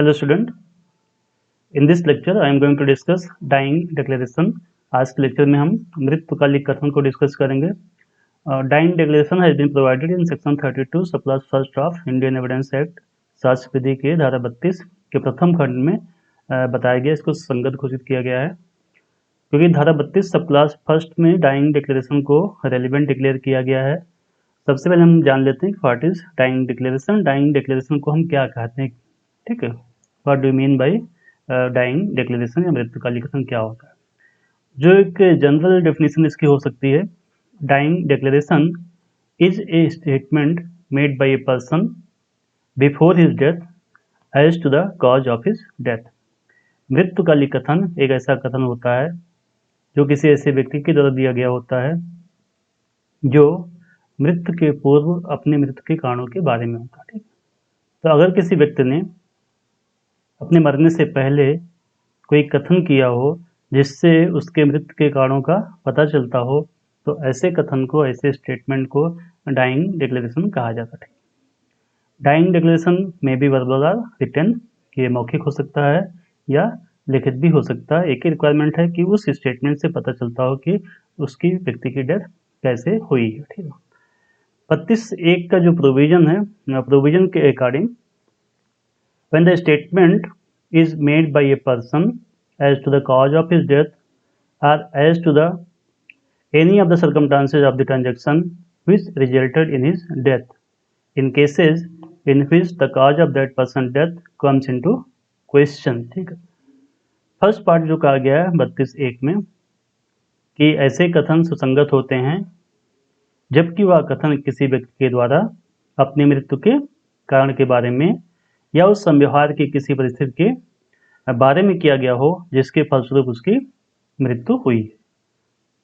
Hello student, in this lecture I am going to discuss dying declaration. आज के lecture में हम मृत्युकालिक कथन को डिस्कस करेंगे. Dying declaration has been provided in section 32 सब class first of Indian evidence act साक्ष्य विधि के धारा 32 के प्रथम खंड में बताया गया, इसको संगत घोषित किया गया है क्योंकि धारा 32 सब क्लास फर्स्ट में डाइंग डिक्लेरेशन को रेलिवेंट डिक्लेयर किया गया है. सबसे पहले हम जान लेते हैं कि what is dying declaration. Dying declaration को हम क्या कहते हैं, ठीक है. What do mean by dying declaration या मृत्युकालिक कथन क्या होता है. जो एक जनरल डेफिनेशन इसकी हो सकती है, dying declaration is a statement made by a person before his death as to the cause of his death. मृत्युकालिक कथन एक ऐसा कथन होता है जो किसी ऐसे व्यक्ति के द्वारा दिया गया होता है जो मृत्यु के पूर्व अपने मृत्यु के कारणों के बारे में होता है, ठीक. तो अगर किसी व्यक्ति ने अपने मरने से पहले कोई कथन किया हो जिससे उसके मृत्यु के कारणों का पता चलता हो, तो ऐसे कथन को, ऐसे स्टेटमेंट को डाइंग डिक्लेरेशन कहा जाता है. डाइंग डिक्लेरेशन में भी वर्बल और रिटन, ये मौखिक हो सकता है या लिखित भी हो सकता है. एक ही रिक्वायरमेंट है कि उस स्टेटमेंट से पता चलता हो कि उसकी व्यक्ति की डेथ कैसे हुई है, ठीक है. 32(1) का जो प्रोविजन है, प्रोविजन के according when the statement is made by a person as to the cause of his death or as to the any of the circumstances of the transaction which resulted in his death in cases in which the cause of that person's death comes into question, ठीक है. First part जो कहा गया है 32(1) में कि ऐसे कथन सुसंगत होते हैं जबकि वह कथन किसी व्यक्ति के द्वारा अपनी मृत्यु के कारण के बारे में या उस संव्यवहार की किसी परिस्थिति के बारे में किया गया हो जिसके फलस्वरूप उसकी मृत्यु हुई है,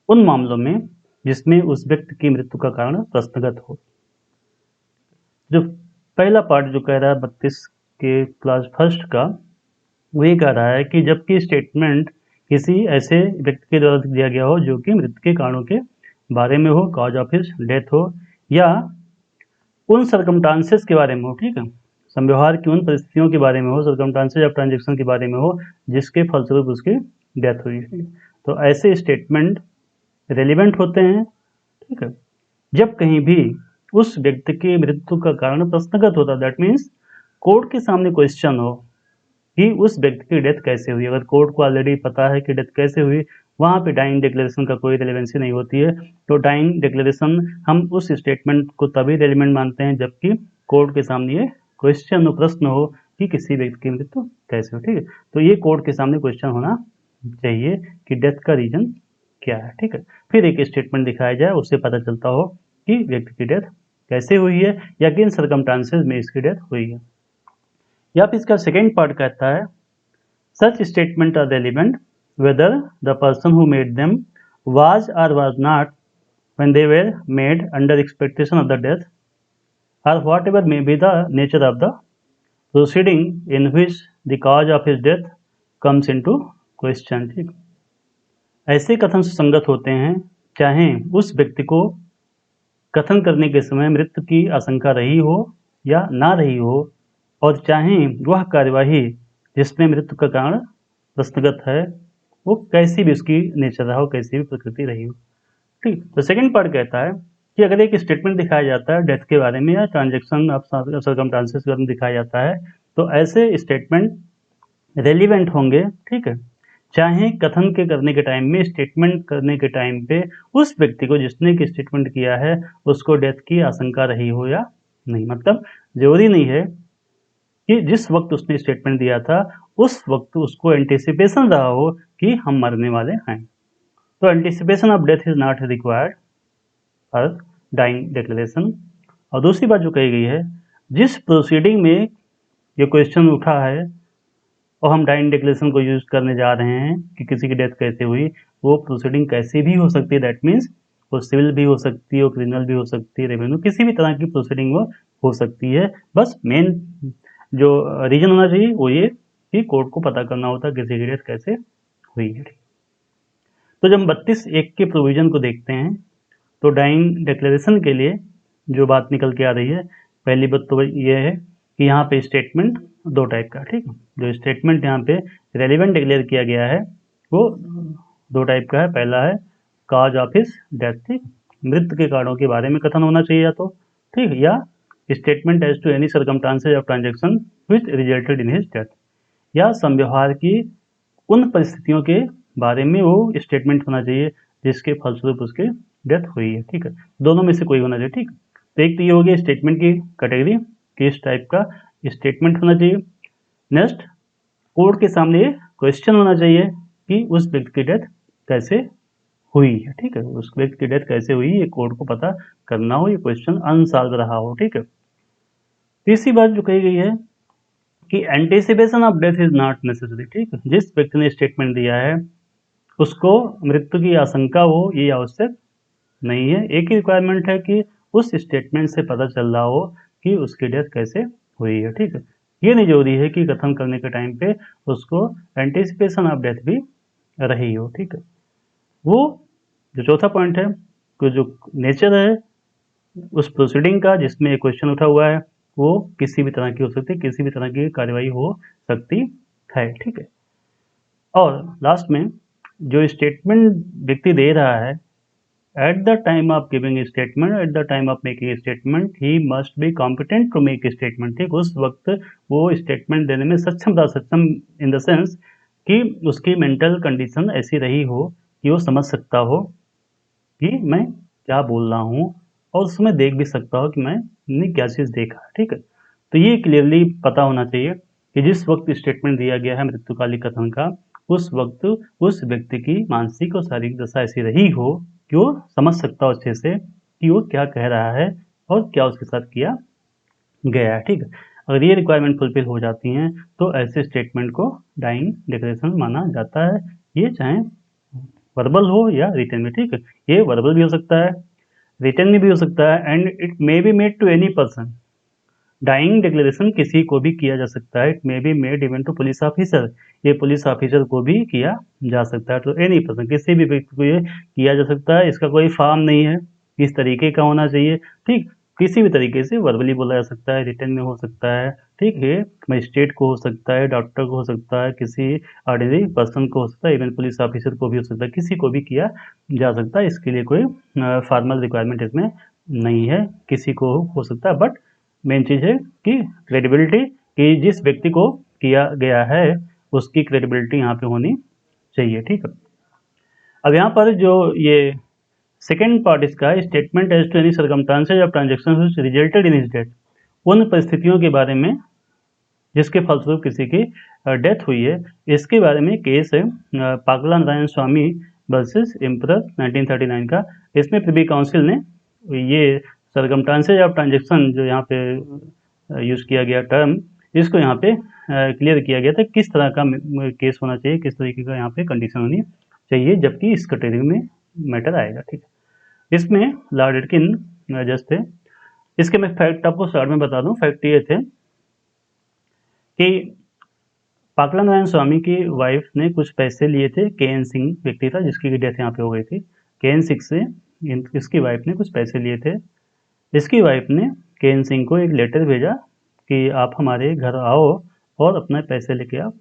उन मामलों में जिसमें उस व्यक्ति की मृत्यु का कारण प्रश्नगत हो. जो पहला पार्ट जो कह रहा है 32 के क्लास फर्स्ट का, वो ये कह रहा है कि जबकि स्टेटमेंट किसी ऐसे व्यक्ति के द्वारा दिया गया हो जो कि मृत्यु के कारणों के बारे में हो, कॉज ऑफ हिज डेथ हो, या उन सर्कमस्टांसेस के बारे में हो, ठीक है, संव्यवहार की उन परिस्थितियों के बारे में हो, सर्कमस्टांसेस ऑफ ट्रांजैक्शन के बारे में हो जिसके फलस्वरूप उसकी डेथ हुई है. तो ऐसे स्टेटमेंट रेलिवेंट होते हैं, ठीक है, जब कहीं भी उस व्यक्ति की मृत्यु का कारण प्रश्नगत होता है. दैट मीन्स कोर्ट के सामने क्वेश्चन हो कि उस व्यक्ति की डेथ कैसे हुई. अगर कोर्ट को ऑलरेडी पता है कि डेथ कैसे हुई, वहाँ पे डाइंग डिक्लेरेशन का कोई रेलिवेंसी नहीं होती है. तो डाइंग डिक्लेरेशन हम उस स्टेटमेंट को तभी रेलिवेंट मानते हैं जबकि कोर्ट के सामने ये क्वेश्चन हो, प्रश्न हो कि किसी व्यक्ति की मृत्यु कैसे हो, ठीक है. तो ये कोर्ट के सामने क्वेश्चन होना चाहिए कि डेथ का रीजन क्या है, ठीक है. फिर एक स्टेटमेंट दिखाया जाए, उससे पता चलता हो कि व्यक्ति की डेथ कैसे हुई है या किन सर्कमस्टांसेस में इसकी डेथ हुई है. या फिर इसका सेकेंड पार्ट कहता है such statement are relevant whether the person who made them was or was not when they were made under expectation of the death or whatever may be the nature of the proceeding in which the cause of his death comes into question, ठीक. ऐसे कथन सुसंगत होते हैं चाहे उस व्यक्ति को कथन करने के समय मृत्यु की आशंका रही हो या ना रही हो, और चाहे वह कार्यवाही जिसमें मृत्यु का कारण प्रश्नगत है वो कैसी भी उसकी नेचर रहा हो, कैसी भी प्रकृति रही हो, ठीक. तो सेकंड पार्ट कहता है कि अगर एक स्टेटमेंट दिखाया जाता है डेथ के बारे में या ट्रांजैक्शन ऑफ सर्कमस्टांसेस के बारे में दिखाया जाता है, तो ऐसे स्टेटमेंट रेलिवेंट होंगे, ठीक है, चाहे कथन के करने के टाइम में, स्टेटमेंट करने के टाइम पे उस व्यक्ति को जिसने कि स्टेटमेंट किया है उसको डेथ की आशंका रही हो या नहीं. मतलब जरूरी नहीं है कि जिस वक्त उसने स्टेटमेंट दिया था उस वक्त उसको एंटिसिपेशन रहा हो कि हम मरने वाले हैं. तो anticipation of death is not required for dying declaration. और दूसरी बात जो कही गई है, जिस प्रोसीडिंग में ये क्वेश्चन उठा है और हम डाइंग डिक्लेरेशन को यूज करने जा रहे हैं कि किसी की डेथ कैसे हुई, वो प्रोसीडिंग कैसी भी हो सकती है. दैट मीन्स वो सिविल भी हो सकती है, वो क्रिमिनल भी हो सकती है, रेवेन्यू, किसी भी तरह की प्रोसीडिंग वो हो सकती है. बस मेन जो रीजन होना चाहिए वो ये कि कोर्ट को पता करना होता है किसी की डेथ कैसे हुई है. तो जब हम 32(1) के प्रोविजन को देखते हैं तो डाइंग डिक्लेरेशन के लिए जो बात निकल के आ रही है, पहली बात तो ये है कि यहाँ पे स्टेटमेंट दो टाइप का, ठीक है। जो स्टेटमेंट यहाँ पे रेलिवेंट डिक्लेयर किया गया है वो दो टाइप का है। पहला है काज ऑफ हिज डेथ, ठीक, मृत्यु के कारणों के बारे में कथन होना चाहिए या तो, ठीक, या statement as to any circumstances of transaction which resulted in his death, या संव्यवहार की उन परिस्थितियों के बारे में वो स्टेटमेंट होना चाहिए जिसके फलस्वरूप उसकी डेथ हुई है, ठीक है। दोनों में से कोई होना चाहिए, ठीक। तो एक तो ये हो गया स्टेटमेंट की कैटेगरी, किस टाइप का स्टेटमेंट होना चाहिए। नेक्स्ट, कोर्ट के सामने ये क्वेश्चन होना चाहिए कि उस व्यक्ति की डेथ कैसे हुई है, ठीक है। उस व्यक्ति की डेथ कैसे हुई ये कोर्ट को पता करना हो, ये क्वेश्चन अनसॉल्व रहा हो, ठीक है। तीसरी बात जो कही गई है कि anticipation of death is not necessary, ठीक है। जिस व्यक्ति ने स्टेटमेंट दिया है उसको मृत्यु की आशंका हो ये आवश्यक नहीं है। एक ही रिक्वायरमेंट है कि उस स्टेटमेंट से पता चल रहा हो कि उसकी डेथ कैसे हुई है, ठीक है। ये नहीं जरूरी है कि कथन करने के टाइम पे उसको एंटीसिपेशन ऑफ डेथ भी रही हो, ठीक है। वो जो चौथा पॉइंट है कि जो नेचर है उस प्रोसीडिंग का जिसमें एक क्वेश्चन उठा हुआ है वो किसी भी तरह की हो सकती है, किसी भी तरह की कार्यवाही हो सकती है, ठीक है। और लास्ट में जो स्टेटमेंट व्यक्ति दे रहा है, at the time of giving a statement, at the time of making a statement, he must be competent to make a statement, ठीक। उस वक्त वो स्टेटमेंट देने में सक्षम इन द सेंस कि उसकी मेंटल कंडीशन ऐसी रही हो कि वो समझ सकता हो कि मैं क्या बोल रहा हूँ और उसमें देख भी सकता हो कि मैंने क्या चीज़ देखा, ठीक है। तो ये क्लियरली पता होना चाहिए कि जिस वक्त स्टेटमेंट दिया गया है मृत्युकालिक कथन का उस वक्त उस व्यक्ति की मानसिक और शारीरिक दशा ऐसी रही हो कि वो समझ सकता हो अच्छे से कि वो क्या कह रहा है और क्या उसके साथ किया गया है, ठीक है। अगर ये रिक्वायरमेंट फुलफिल हो जाती हैं तो ऐसे स्टेटमेंट को डाइंग डिक्लेरेशन माना जाता है, ये चाहे वर्बल हो या रिटन में, ठीक है। ये वर्बल भी हो सकता है, रिटन में भी हो सकता है, and it may be made to any person. Dying declaration किसी को भी किया जा सकता है, it may be made even to police officer, ये पुलिस ऑफिसर को भी किया जा सकता है। तो एनी पर्सन, किसी भी व्यक्ति को ये किया जा सकता है। इसका कोई फॉर्म नहीं है, किस तरीके का होना चाहिए, ठीक। किसी भी तरीके से वर्बली बोला जा सकता है, रिटन में हो सकता है, ठीक है। मजिस्ट्रेट को हो सकता है, डॉक्टर को हो सकता है, किसी ऑर्डिनरी पर्सन को हो सकता है, इवन पुलिस ऑफिसर को भी हो सकता है, किसी को भी किया जा सकता है। इसके लिए कोई फॉर्मल रिक्वायरमेंट इसमें नहीं है, किसी को हो सकता है। बट मेन चीज़ है कि क्रेडिबिलिटी, कि जिस व्यक्ति को किया गया है उसकी क्रेडिबिलिटी यहाँ पे होनी चाहिए, ठीक है। अब यहाँ पर जो ये सेकेंड पार्ट इसका है, statement as to any circumstances of transaction which resulted in his death, उन परिस्थितियों के बारे में जिसके फलस्वरूप किसी की डेथ हुई है, इसके बारे में केस है पागला नारायण स्वामी वर्सेस एम्परर 1939 का। इसमें प्रिवी काउंसिल ने ये सर्कमस्टांसेस ऑफ ट्रांजेक्शन जो यहाँ पे यूज़ किया गया टर्म, इसको यहाँ पे क्लियर किया गया था किस तरह का केस होना चाहिए, किस तरीके का यहाँ पे कंडीशन होनी चाहिए जबकि इस कैटेगरी में मैटर आएगा, ठीक है। इसमें लॉर्ड एटकिन जज थे। इसके मैं फैक्ट आपको शॉर्ट में बता दूं। फैक्ट ये थे कि पागला नारायण स्वामी की वाइफ ने कुछ पैसे लिए थे, के.एन. सिंह व्यक्ति था जिसकी डेथ यहाँ पे हो गई थी। के.एन. सिंह से इसकी वाइफ ने कुछ पैसे लिए थे। इसकी वाइफ ने के.एन. सिंह को एक लेटर भेजा कि आप हमारे घर आओ और अपने पैसे लेके आप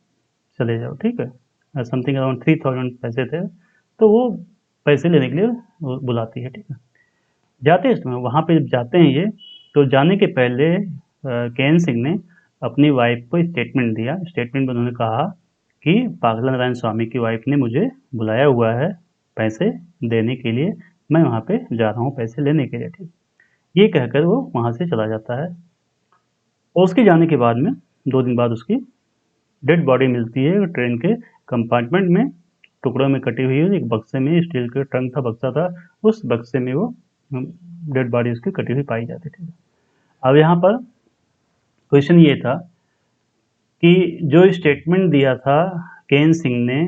चले जाओ, ठीक है। समथिंग अराउंड 3000 पैसे थे, तो वो पैसे लेने के लिए बुलाती है, ठीक है। जाते हैं इसमें, वहाँ पे जब जाते हैं ये, तो जाने के पहले के.एन. सिंह ने अपनी वाइफ को स्टेटमेंट दिया। स्टेटमेंट में उन्होंने कहा कि पागला नारायण स्वामी की वाइफ ने मुझे बुलाया हुआ है पैसे देने के लिए, मैं वहाँ पे जा रहा हूँ पैसे लेने के लिए, ठीक। ये कहकर वो वहाँ से चला जाता है और उसके जाने के बाद में 2 दिन बाद उसकी डेड बॉडी मिलती है ट्रेन के कंपार्टमेंट में, टुकड़ों में कटी हुई है। एक बक्से में, स्टील के ट्रंक था, बक्सा था, उस बक्से में वो डेड बॉडी उसकी कटी हुई पाई जाती थी। अब यहाँ पर क्वेश्चन ये था कि जो स्टेटमेंट दिया था के.एन. सिंह ने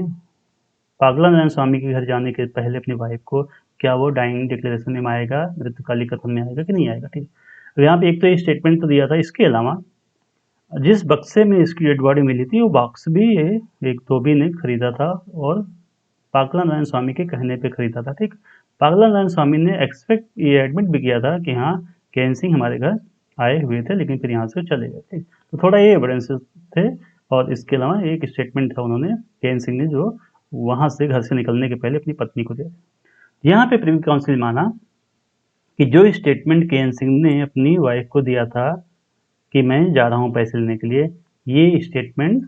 पागला नारायण स्वामी के घर जाने के पहले अपनी वाइफ को, क्या वो डाइंग डिक्लेरेशन में आएगा, मृत्युकालिक कथन में आएगा कि नहीं आएगा, ठीक। तो यहाँ पे एक तो ये स्टेटमेंट तो दिया था, इसके अलावा जिस बक्से में इसकी डेड बॉडी मिली थी वो बॉक्स भी एक धोबी ने खरीदा था और पागला नारायण स्वामी के कहने पे खरीदा था, ठीक। पागला नारायण स्वामी ने एक्सपेक्ट ये एडमिट भी किया था कि हाँ के.एन. सिंह हमारे घर आए हुए थे, लेकिन फिर यहाँ से चले गए। ठीक, तो थोड़ा ये एविडेंसेस थे, और इसके अलावा एक स्टेटमेंट था उन्होंने केएन सिंह ने, जो वहाँ से घर से निकलने के पहले अपनी पत्नी को दिया। यहाँ पे प्रिवी काउंसिल ने माना कि जो स्टेटमेंट केएन सिंह ने अपनी वाइफ को दिया था कि मैं जा रहा हूँ पैसे लेने के लिए, ये स्टेटमेंट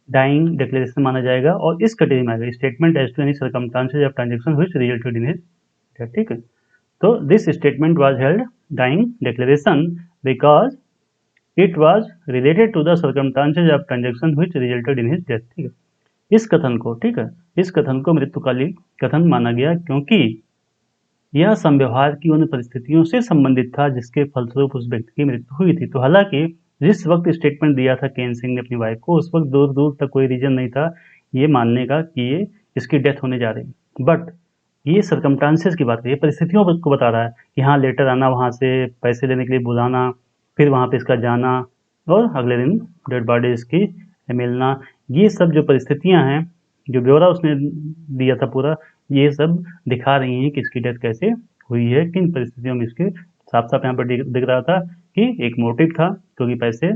डाइंग डिक्लेरेशन माना जाएगा, और इस कैटेगरी में आएगा statement as to any circumstances of transaction which resulted in his death. ठीक है, तो this statement was held dying declaration because it was related to the circumstances of transaction which resulted in his death. ठीक है, इस कथन को, ठीक है, इस कथन को मृत्युकालीन कथन माना गया क्योंकि यह संव्यवहार की उन परिस्थितियों से संबंधित था जिसके फलस्वरूप उस व्यक्ति की मृत्यु हुई थी। तो हालांकि जिस वक्त स्टेटमेंट दिया था केएन सिंह ने अपनी वाइफ को, उस वक्त दूर दूर तक कोई रीजन नहीं था ये मानने का कि ये इसकी डेथ होने जा रही है, बट ये सर्कमस्टांसेस की बात है, ये परिस्थितियों को बता रहा है कि हाँ लेटर आना, वहाँ से पैसे लेने के लिए बुलाना, फिर वहाँ पे इसका जाना, और अगले दिन डेड बॉडी इसकी मिलना, ये सब जो परिस्थितियाँ हैं, जो ब्यौरा उसने दिया था पूरा, ये सब दिखा रही हैं कि इसकी डेथ कैसे हुई है, किन परिस्थितियों में इसके साफ साफ यहाँ पर दिख रहा था कि एक मोटिव था, क्योंकि पैसे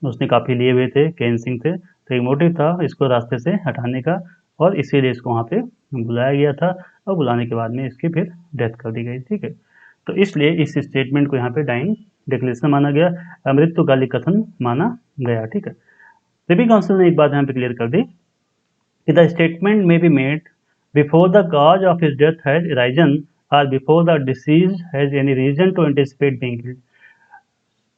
उसने काफ़ी लिए हुए थे, केएन सिंह थे, तो एक मोटिव था इसको रास्ते से हटाने का, और इसीलिए इसको वहाँ पे बुलाया गया था, और बुलाने के बाद में इसकी फिर डेथ कर दी गई। ठीक है, तो इसलिए इस स्टेटमेंट को यहाँ पे डाइंग डिक्लेरेशन माना गया, मृत्युकालिक कथन माना गया। ठीक है, प्रिवी काउंसिल ने एक बात यहाँ पे क्लियर कर दी कि द स्टेटमेंट में be made before the cause of his death has arisen और before the deceased has any reason to anticipate being killed.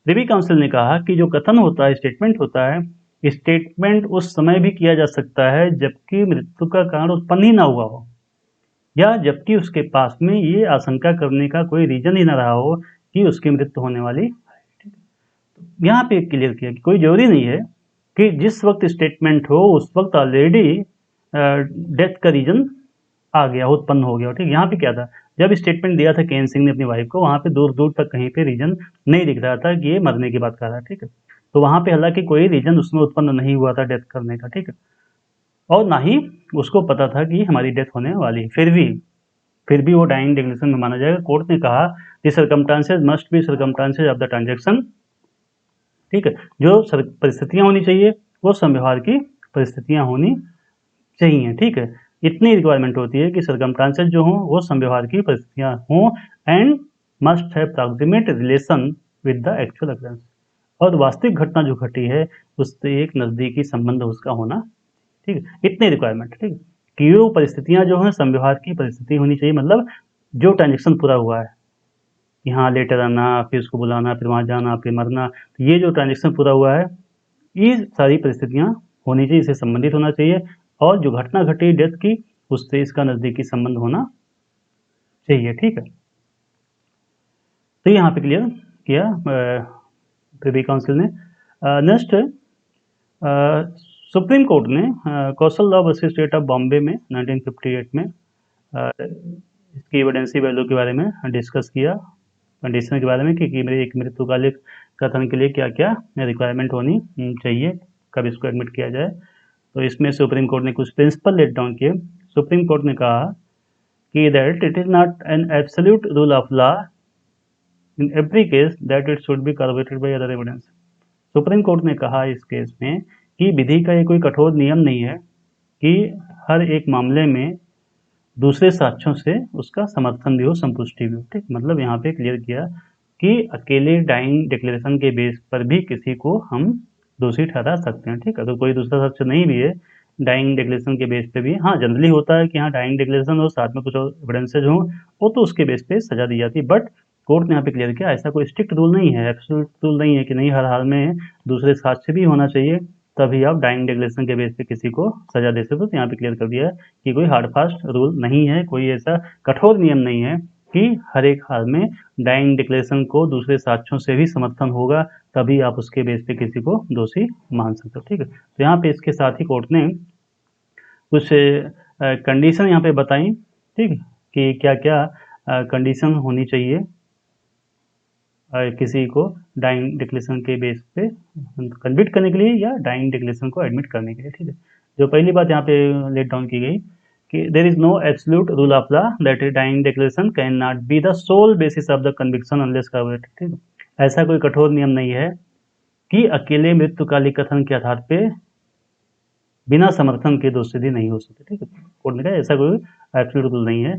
Privy council ने कहा कि जो कथन होता है, स्टेटमेंट होता है, स्टेटमेंट उस समय भी किया जा सकता है जबकि मृत्यु का कारण उत्पन्न ही ना हुआ हो, या जबकि उसके पास में ये आशंका करने का कोई रीजन ही ना रहा हो कि उसकी मृत्यु होने वाली। यहाँ पे क्लियर किया कि कोई जरूरी नहीं है कि जिस वक्त स्टेटमेंट हो उस वक्त ऑलरेडी डेथ का रीजन आ गया, उत्पन्न हो गया। ठीक, यहाँ पे क्या था, जब स्टेटमेंट दिया था केएन सिंह ने अपनी वाइफ को, वहाँ पे दूर दूर तक कहीं पे रीजन नहीं दिख रहा था कि ये मरने की बात कर रहा है। ठीक है, तो वहाँ पे हालांकि कोई रीजन उसमें उत्पन्न नहीं हुआ था डेथ करने का। ठीक है, और ना ही उसको पता था कि हमारी डेथ होने वाली है, फिर भी वो डाइंग डिक्लेरेशन में माना जाएगा। कोर्ट ने कहा कि circumstances must be circumstances of the transaction. ठीक है, जो परिस्थितियां होनी चाहिए वो संव्यवहार की परिस्थितियां होनी चाहिए। ठीक है, इतनी रिक्वायरमेंट होती है कि सर्कमस्टांसेस जो हों वो संव्यवहार की परिस्थितियां हों, and must have proximate relation with the actual occurrence, और वास्तविक घटना जो घटी है उससे एक नज़दीकी संबंध उसका होना। ठीक है, इतनी रिक्वायरमेंट। ठीक है, कि वो परिस्थितियां जो हैं संव्यवहार की परिस्थिति होनी चाहिए, मतलब जो ट्रांजेक्शन पूरा हुआ है, यहाँ लेटर आना, फिर उसको बुलाना, फिर वहाँ जाना, फिर मरना, तो ये जो ट्रांजेक्शन पूरा हुआ है, ये सारी परिस्थितियां होनी चाहिए, इससे संबंधित होना चाहिए, और जो घटना घटी डेथ की उससे इसका नज़दीकी संबंध होना चाहिए। ठीक है, तो यहाँ पे क्लियर किया प्रिवी काउंसिल ने। नेक्स्ट, सुप्रीम कोर्ट ने Kaushal Rao versus state of Bombay में 1958 में इसकी एविडेंसी वैल्यू के बारे में डिस्कस किया, कंडीशन के बारे में कि मेरे एक मृत्युकालिक कथन के लिए क्या क्या रिक्वायरमेंट होनी चाहिए, कब इसको एडमिट किया जाए। तो इसमें सुप्रीम कोर्ट ने कुछ प्रिंसिपल लेट डाउन किए। सुप्रीम कोर्ट ने कहा कि that it is not an absolute rule of law in every case that it should be corroborated by other evidence. Supreme court ने कहा इस केस में कि विधि का ये कोई कठोर नियम नहीं है कि हर एक मामले में दूसरे साक्ष्यों से उसका समर्थन भी हो, संपुष्टि भी हो। ठीक, मतलब यहाँ पे क्लियर किया कि अकेले डाइंग डिक्लेरेशन के बेस पर भी किसी को हम दोषी ठहरा सकते हैं। ठीक है, अगर कोई दूसरा साक्ष्य नहीं भी है डाइंग डिक्लेरेशन के बेस पे भी, हाँ जनरली होता है कि हाँ डाइंग डिक्लेरेशन और साथ में कुछ और एविडेंसेज हों, वो तो उसके बेस पे सजा दी जाती है, बट कोर्ट ने यहाँ पे क्लियर किया ऐसा कोई स्ट्रिक्ट रूल नहीं है, एब्सोल्यूट रूल नहीं है कि नहीं हर हाल में दूसरे साक्ष्य भी होना चाहिए तभी आप डाइंग डिक्लेरेशन के बेस पे किसी को सजा दे सकते हो। तो यहाँ पे क्लियर कर दिया है कि कोई हार्ड फास्ट रूल नहीं है, कोई ऐसा कठोर नियम नहीं है कि हर एक हाल में डाइंग डिक्लेरेशन को दूसरे साक्ष्यों से भी समर्थन होगा तभी आप उसके बेस पे किसी को दोषी मान सकते हो। ठीक है, तो यहाँ पे इसके साथ ही कोर्ट ने कुछ कंडीशन यहाँ पे बताई, ठीक है, कि क्या क्या कंडीशन होनी चाहिए किसी को डाइंग डिक्लेरेशन के बेस पे कन्विक्ट करने के लिए या डाइंग डिक्लेरेशन को एडमिट करने के लिए। ठीक है, जो पहली बात यहाँ पे लेट डाउन की गई कि there is no absolute rule of law that dying declaration can not be the sole basis of the conviction unless corroborated। ठीक है, ऐसा कोई कठोर नियम नहीं है कि अकेले मृत्युकालिक कथन के आधार पे बिना समर्थन के दोषसिद्धि नहीं हो सकती। ठीक है, कोर्ट ने कहा ऐसा कोई एब्सोल्यूट रूल नहीं है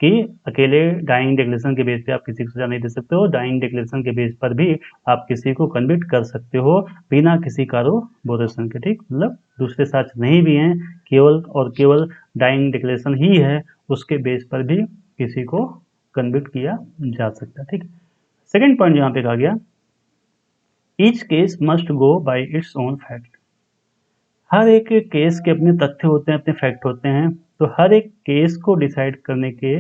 कि अकेले डाइंग डिक्लेरेशन के बेस पे आप किसी को सजा नहीं दे सकते हो। डाइंग डिक्लेरेशन के बेस पर भी आप किसी को कन्विक्ट कर सकते हो बिना किसी कारोबोरेशन के। ठीक, मतलब दूसरे साक्ष्य नहीं भी हैं, केवल और केवल डाइंग डिक्लेरेशन ही है, उसके बेस पर भी किसी को कन्विक्ट किया जा सकता है। ठीक, सेकेंड पॉइंट यहाँ पे कहा गया, each case must go by its own fact. हर एक केस के अपने तथ्य होते हैं, अपने फैक्ट होते हैं, तो हर एक केस को डिसाइड करने के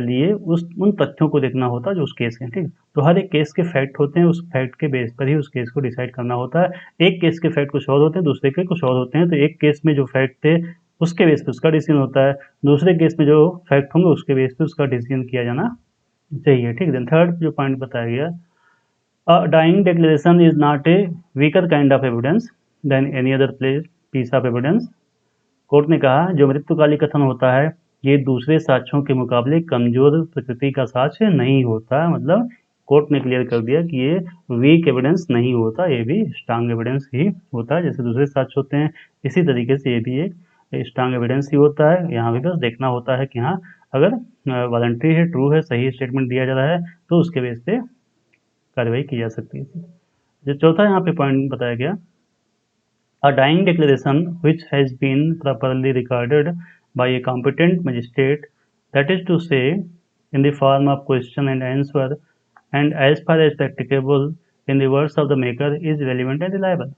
लिए उन तथ्यों को देखना होता है जो उस केस के हैं। ठीक, तो हर एक केस के फैक्ट होते हैं, उस फैक्ट के बेस पर ही उस केस को डिसाइड करना होता है। एक केस के फैक्ट कुछ और होते हैं, दूसरे के कुछ और होते हैं, तो एक केस में जो फैक्ट थे उसके बेस पे उसका डिसीजन होता है, दूसरे केस में जो फैक्ट होंगे उसके बेस पे उसका डिसीजन किया जाना चाहिए। ठीक, देन थर्ड जो पॉइंट बताया गया, A dying declaration is not a weaker kind of evidence than any other piece of evidence. Court ने कहा जो मृत्युकालिक कथन होता है ये दूसरे साक्ष्यों के मुकाबले कमजोर प्रकृति का साक्ष्य नहीं होता। मतलब कोर्ट ने क्लियर कर दिया कि ये वीक एविडेंस नहीं होता, ये भी स्ट्रांग एविडेंस ही होता है। जैसे दूसरे साक्ष्य होते हैं इसी तरीके से ये भी एक स्ट्रांग एविडेंस ही होता है। यहाँ भी बस देखना होता है कि हाँ अगर वॉलंटरी है, ट्रू है, सही स्टेटमेंट दिया जा रहा है तो उसके बेस पे कार्रवाई की जा सकती है। जो चौथा यहाँ पे पॉइंट बताया गया, a dying declaration which has been properly recorded by a competent magistrate, that is to say in the form of question and answer and as far as practicable in the words of the maker is relevant and reliable.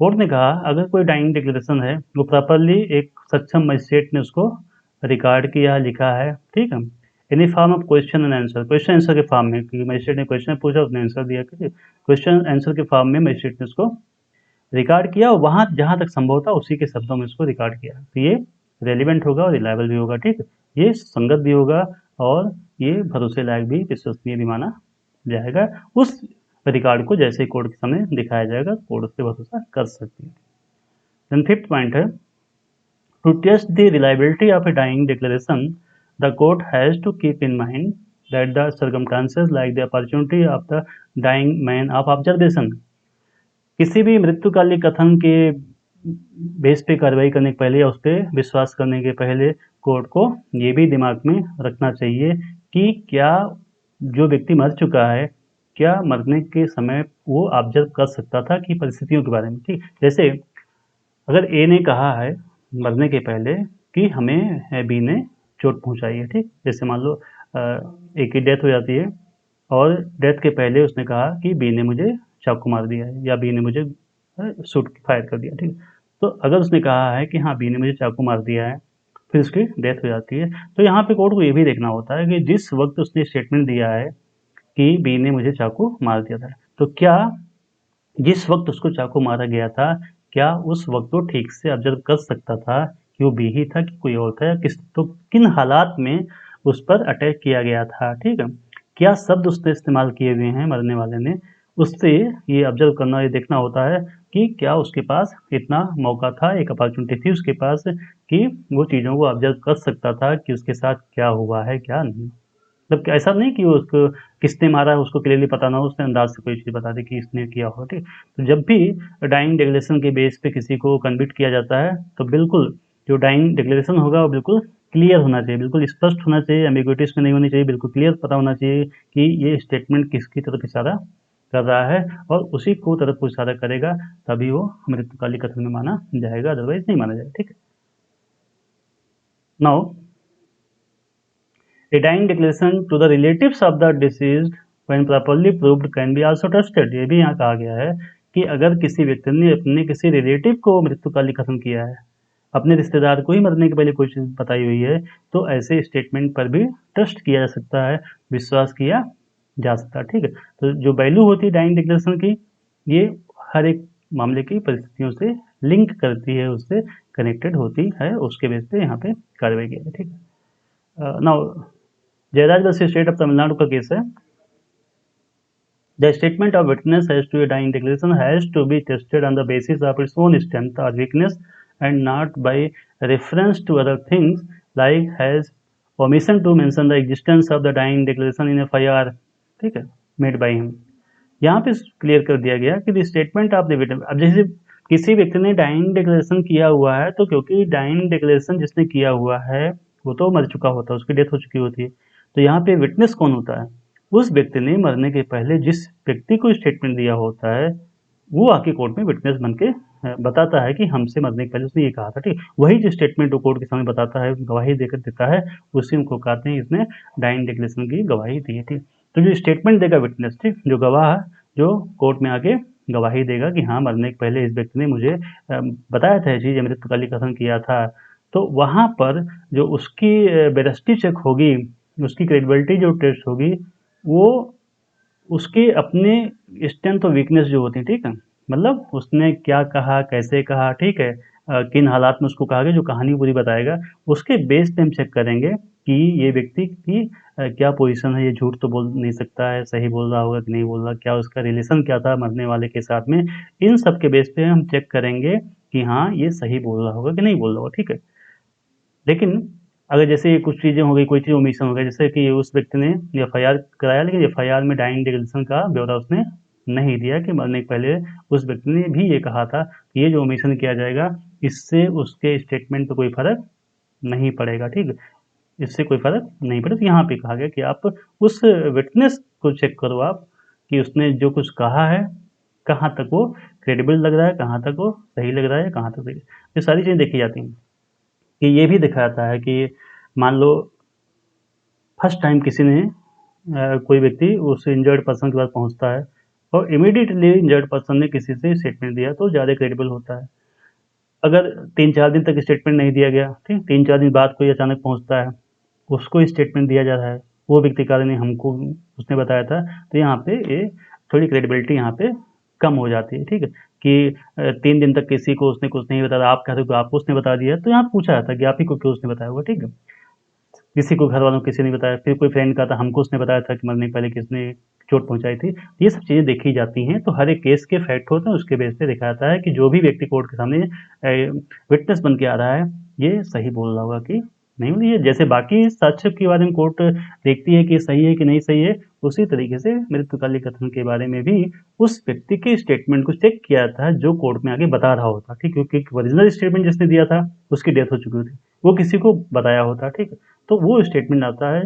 Court ने कहा अगर कोई dying declaration है वो properly एक सक्षम magistrate ने उसको रिकॉर्ड किया, लिखा है, ठीक है, in form of question and answer, question answer के फॉर्म में, क्योंकि मजिस्ट्रेट ने क्वेश्चन पूछा उसने आंसर दिया, क्वेश्चन आंसर के फॉर्म में मजिस्ट्रेट ने उसको रिकॉर्ड किया और वहाँ जहाँ तक संभव था उसी के शब्दों में उसको रिकॉर्ड किया, तो ये रेलिवेंट होगा और रिलायबल भी होगा। ठीक, ये संगत भी होगा और ये भरोसे लायक भी, विश्वसनीय भी माना जाएगा। उस रिकॉर्ड को जैसे कोर्ट के सामने दिखाया जाएगा कोर्ट उस पर भरोसा कर सकती है। देन फिफ्थ पॉइंट है, to test the reliability of a dying declaration, the court has to keep in mind that the circumstances like the opportunity of the dying man of observation. किसी भी मृत्युकालिक कथन के बेस पे कार्रवाई करने के पहले या उस पर विश्वास करने के पहले कोर्ट को ये भी दिमाग में रखना चाहिए कि क्या जो व्यक्ति मर चुका है क्या मरने के समय वो ऑब्जर्व कर सकता था कि परिस्थितियों के बारे में। ठीक, जैसे अगर ए ने कहा है मरने के पहले कि हमें बी ने चोट पहुंचाई है, ठीक, जैसे मान लो ए की डेथ हो जाती है और डेथ के पहले उसने कहा कि बी ने मुझे चाकू मार दिया है या बी ने मुझे शूट फायर कर दिया। ठीक, तो अगर उसने कहा है कि हाँ बी ने मुझे चाकू मार दिया है फिर उसकी डेथ हो जाती है, तो यहाँ पे कोर्ट को ये भी देखना होता है कि जिस वक्त उसने स्टेटमेंट दिया है कि बी ने मुझे चाकू मार दिया था, तो क्या जिस वक्त उसको चाकू मारा गया था क्या उस वक्त वो ठीक से ऑब्जर्व कर सकता था कि वो बी ही था कि कोई और था, या किन हालात में उस पर अटैक किया गया था। ठीक है, क्या शब्द उसने इस्तेमाल किए हुए हैं मरने वाले ने, उससे ये ऑब्जर्व करना, ये देखना होता है कि क्या उसके पास इतना मौका था, एक अपॉर्चुनिटी थी उसके पास कि वो चीज़ों को ऑब्जर्व कर सकता था कि उसके साथ क्या हुआ है क्या नहीं। मतलब ऐसा नहीं कि उसको किसने मारा है उसको क्लियरली पता ना हो, उसने अंदाज से कोई चीज़ बता दी कि इसने किया हो। ठीक, तो जब भी डाइंग डिक्लेरेशन के बेस पे किसी को कन्विक्ट किया जाता है तो बिल्कुल जो डाइंग डिक्लेरेशन होगा वो बिल्कुल क्लियर होना चाहिए, बिल्कुल स्पष्ट होना चाहिए, एम्बिग्विटीज में नहीं होनी चाहिए, बिल्कुल क्लियर पता होना चाहिए कि ये स्टेटमेंट किसकी तरफ इशारा कर रहा है और उसी को तरफ को इशारा करेगा तभी वो मृत्युकालिक कथन में माना जाएगा, अदरवाइज नहीं माना जाएगा। ठीक है, now A dying declaration to the relatives of the deceased when properly proved can be also trusted। ये भी यहाँ कहा गया है कि अगर किसी व्यक्ति ने अपने किसी रिलेटिव को मृत्युकालिक कथन किया है, अपने रिश्तेदार को ही मरने के पहले कोई चीज़ बताई हुई है, तो ऐसे स्टेटमेंट पर भी ट्रस्ट किया जा सकता है, विश्वास किया जा सकता है। ठीक है, तो जो वैल्यू होती है डाइंग डिक्लेरेशन की ये हर एक मामले की परिस्थितियों से लिंक करती है, उससे कनेक्टेड होती है, उसके बेस पे यहाँ पे कार्रवाई की है। ठीक है, now Jayaraj versus state of Tamil Nadu का केस है। The statement of witness has to a dying declaration has to be tested on the basis of its own strength और weakness and not by reference to other things like has omission to mention the existence of the dying declaration in FIR, ठीक है, made by him. यहाँ पे clear कर दिया गया कि the statement of the witness, अब जैसे किसी व्यक्ति ने डाइंग डिक्लेरेशन किया हुआ है, तो क्योंकि डाइंग डिक्लेरेशन जिसने किया हुआ है वो तो मर चुका होता है, उसकी डेथ हो चुकी होती है, तो यहाँ पे विटनेस कौन होता है? उस व्यक्ति ने मरने के पहले जिस व्यक्ति को स्टेटमेंट दिया होता है वो आके कोर्ट में विटनेस बन के बताता है कि हमसे मरने के पहले उसने ये कहा था, ठीक। वही जो स्टेटमेंट वो कोर्ट के सामने बताता है, गवाही देकर देता है, उसी को कहते हैं इसने डाइंग डिक्लेरेशन की गवाही दी है, ठीक। तो जो स्टेटमेंट देगा विटनेस, ठीक, जो गवाह जो कोर्ट में आके गवाही देगा कि हाँ मरने के पहले इस व्यक्ति ने मुझे बताया था ये चीज़, मृत्युकाली कथन किया था, तो वहाँ पर जो उसकी वेरासिटी चेक होगी, उसकी क्रेडिबिलिटी जो टेस्ट होगी, वो उसके अपने स्ट्रेंथ और वीकनेस जो होती है, ठीक है, मतलब उसने क्या कहा, कैसे कहा, ठीक है, किन हालात में उसको कहा गया, जो कहानी पूरी बताएगा, उसके बेस पे हम चेक करेंगे कि ये व्यक्ति की क्या पोजीशन है, ये झूठ तो बोल नहीं सकता है, सही बोल रहा होगा कि नहीं बोल रहा, क्या उसका रिलेशन क्या था मरने वाले के साथ में, इन सब के बेस पे हम चेक करेंगे कि हाँ ये सही बोल रहा होगा कि नहीं बोल रहा होगा, ठीक है। लेकिन अगर जैसे कुछ चीज़ें हो गई, कोई चीज़ ओमिशन हो गई, जैसे कि उस व्यक्ति ने एफआईआर कराया लेकिन एफआईआर में डाइंग डिक्लेरेशन का ब्यौरा उसने नहीं दिया कि मरने के पहले उस व्यक्ति ने भी ये कहा था कि ये जो ओमिशन किया जाएगा इससे उसके स्टेटमेंट पे कोई फर्क नहीं पड़ेगा, ठीक है, इससे कोई फर्क नहीं पड़ेगा। तो यहाँ पे कहा गया कि आप उस विटनेस को चेक करो आप कि उसने जो कुछ कहा है कहाँ तक वो क्रेडिबल लग रहा है, कहाँ तक वो सही लग रहा है, कहाँ तक सही, ये सारी चीज़ें देखी जाती हैं। कि ये भी दिखाता है कि मान लो फर्स्ट टाइम किसी ने कोई व्यक्ति उस इंजर्ड पर्सन के पास पहुंचता है और इमीडिएटली इंजर्ड पर्सन ने किसी से स्टेटमेंट दिया तो ज़्यादा क्रेडिबल होता है। अगर 3-4 दिन तक स्टेटमेंट नहीं दिया गया, ठीक, 3-4 दिन बाद कोई अचानक पहुंचता है, उसको स्टेटमेंट दिया जा रहा है, वो व्यक्ति कह रहा नहीं हमको उसने बताया था, तो यहाँ पे ये थोड़ी क्रेडिबिलिटी यहाँ पे कम हो जाती है, ठीक है, कि 3 दिन तक किसी को उसने कुछ नहीं बताया, आप कहते हो कि आपको उसने बता दिया, तो यहाँ पूछा जाता है कि आप ही को क्यों उसने बताया होगा, ठीक है। किसी को घर वालों को किसी ने बताया, फिर कोई फ्रेंड का था हमको उसने बताया था कि मरने के पहले किसने चोट पहुंचाई थी, ये सब चीज़ें देखी जाती हैं। तो हर एक केस के फैक्ट होते हैं, उसके बेस पे देखा जाता है कि जो भी व्यक्ति कोर्ट के सामने विटनेस बन के आ रहा है ये सही बोल रहा होगा कि नहीं। ये जैसे बाकी साक्ष्य के बारे में कोर्ट देखती है कि सही है कि नहीं सही है, उसी तरीके से मृत्युकाली कथन के बारे में भी उस व्यक्ति के स्टेटमेंट को चेक किया था जो कोर्ट में आगे बता रहा होता, ठीक, क्योंकि ओरिजिनल स्टेटमेंट जिसने दिया था उसकी डेथ हो चुकी थी, वो किसी को बताया होता, ठीक है, तो वो स्टेटमेंट आता है,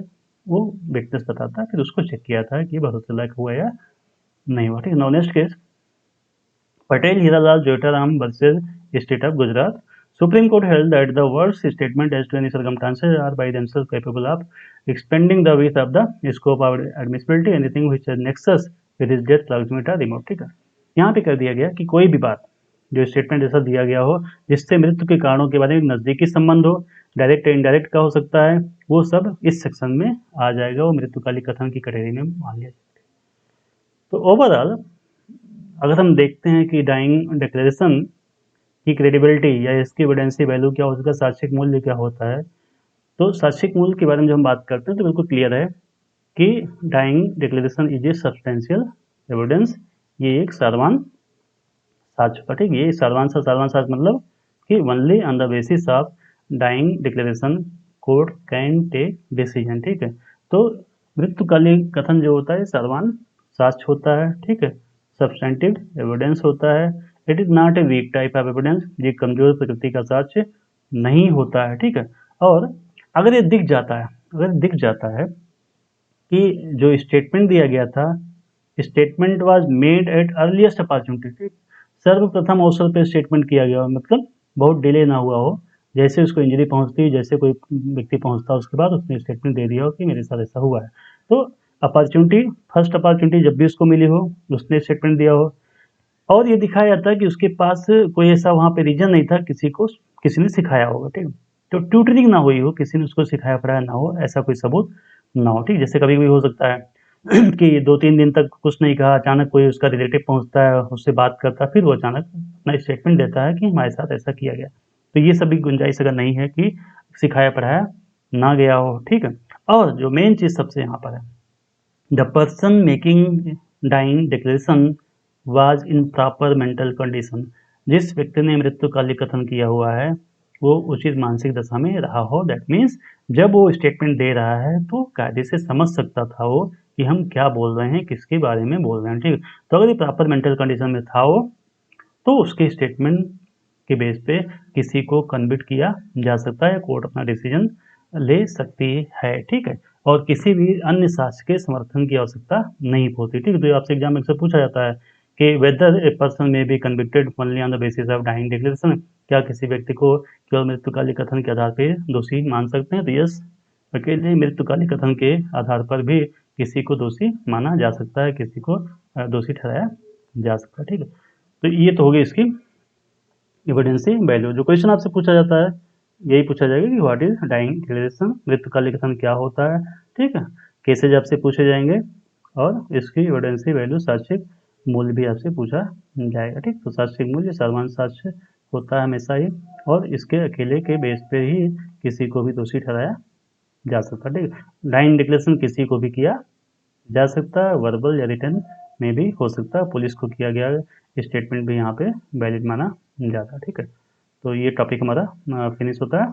वो विटनेस बताता है, फिर उसको चेक किया था कि भरोसे लायक हुआ या नहीं हुआ, ठीक है। Now next case, Patel Hiralal Joitaram versus state of Gujarat. Supreme Court held that the words statement as to any circumstances are by themselves capable of expanding the width of the scope of admissibility, anything which has nexus with his death, proximity or remote, ठीक है। यहाँ पे कर दिया गया कि कोई भी बात जो स्टेटमेंट ऐसा दिया गया हो जिससे मृत्यु के कारणों के बारे में नज़दीकी संबंध हो, डायरेक्ट इनडायरेक्ट का हो सकता है, वो सब इस सेक्शन में आ जाएगा, वो मृत्युकाली कथन की कैटेगरी में मान लिया जाएगा। तो ओवरऑल अगर हम देखते हैं कि डाइंग डिक्लेरेशन की क्रेडिबिलिटी या इसकी एविडेंसी वैल्यू क्या होता है, साक्ष्यिक मूल्य क्या होता है, तो साक्ष्यिक मूल्य के बारे में जब हम बात करते हैं तो बिल्कुल क्लियर है कि dying declaration is a substantial evidence, ये एक सार्ववान साक्ष्य का, ठीक, ये सार्ववान साक्ष्य मतलब कि only on the basis of dying declaration court can take decision, ठीक है। तो मृत्युकालीन कथन जो होता है सार्ववान साक्ष्य होता है, ठीक है, सब्सटेंटिव एविडेंस होता है, it is not a weak type of evidence, ये कमजोर प्रकृति का साक्ष्य नहीं होता है, ठीक है। और अगर ये दिख जाता है, अगर दिख जाता है कि जो स्टेटमेंट दिया गया था, statement was made at earliest opportunity, ठीक, सर्वप्रथम अवसर पे स्टेटमेंट किया गया हो, मतलब बहुत डिले ना हुआ हो, जैसे उसको इंजरी पहुंचती, जैसे कोई व्यक्ति पहुंचता उसके बाद उसने स्टेटमेंट दे दिया हो कि मेरे साथ ऐसा हुआ है, तो अपॉर्चुनिटी, फर्स्ट अपॉर्चुनिटी जब भी उसको मिली हो उसने स्टेटमेंट दिया हो, और ये दिखाया जाता है कि उसके पास कोई ऐसा वहाँ पे रीजन नहीं था, किसी को किसी ने सिखाया होगा, ठीक, तो ट्यूटरिंग ना हुई हो, किसी ने उसको सिखाया पढ़ाया ना हो, ऐसा कोई सबूत ना हो, ठीक। जैसे कभी कभी हो सकता है कि 2-3 दिन तक कुछ नहीं कहा, अचानक कोई उसका रिलेटिव पहुंचता है, उससे बात करता है, फिर वो अचानक अपना स्टेटमेंट देता है कि हमारे साथ ऐसा किया गया, तो ये सभी गुंजाइश अगर नहीं है कि सिखाया पढ़ाया ना गया हो, ठीक है। और जो मेन चीज़ सबसे यहाँ पर है, the person making dying declaration was in proper mental condition, जिस व्यक्ति ने मृत्युकालिक कथन किया हुआ है वो उचित मानसिक दशा में रहा हो, दैट मीन्स जब वो स्टेटमेंट दे रहा है तो कायदे से समझ सकता था वो कि हम क्या बोल रहे हैं, किसके बारे में बोल रहे हैं, ठीक है। तो अगर ये प्रॉपर मेंटल कंडीशन में था वो, तो उसके स्टेटमेंट के बेस पे किसी को कन्विक्ट किया जा सकता है, कोर्ट अपना डिसीजन ले सकती है, ठीक है। और किसी भी अन्य साक्ष्य के समर्थन की आवश्यकता नहीं होती, ठीक है। तो आपसे एग्जाम में अक्सर पूछा जाता है कि whether a person may be convicted only on the basis of dying declaration, क्या किसी व्यक्ति को केवल मृत्युकालिक कथन के आधार पर दोषी मान सकते हैं? तो यस, अकेले मृत्युकालिक कथन के आधार पर भी किसी को दोषी माना जा सकता है, किसी को दोषी ठहराया जा सकता है, ठीक है। तो ये तो हो गई इसकी एविडेंसी वैल्यू। जो क्वेश्चन आपसे पूछा जाता है यही पूछा जाएगा कि व्हाट इज डाइंग डिक्लेरेशन, मृत्युकालिक कथन क्या होता है, ठीक है। केसेज आपसे पूछे जाएंगे और इसकी एविडेंसी वैल्यू साक्ष्य मूल्य भी आपसे पूछा जाएगा, ठीक। तो साक्ष्य मूल्य सर्वमान्य साक्ष्य होता है हमेशा ही, और इसके अकेले के बेस पे ही किसी को भी दोषी ठहराया जा सकता है, ठीक है। डाइंग डिक्लेरेशन किसी को भी किया जा सकता है, वर्बल या रिटन में भी हो सकता है, पुलिस को किया गया स्टेटमेंट भी यहाँ पे वैलिड माना जाता है, ठीक है। तो ये टॉपिक हमारा फिनिश होता है।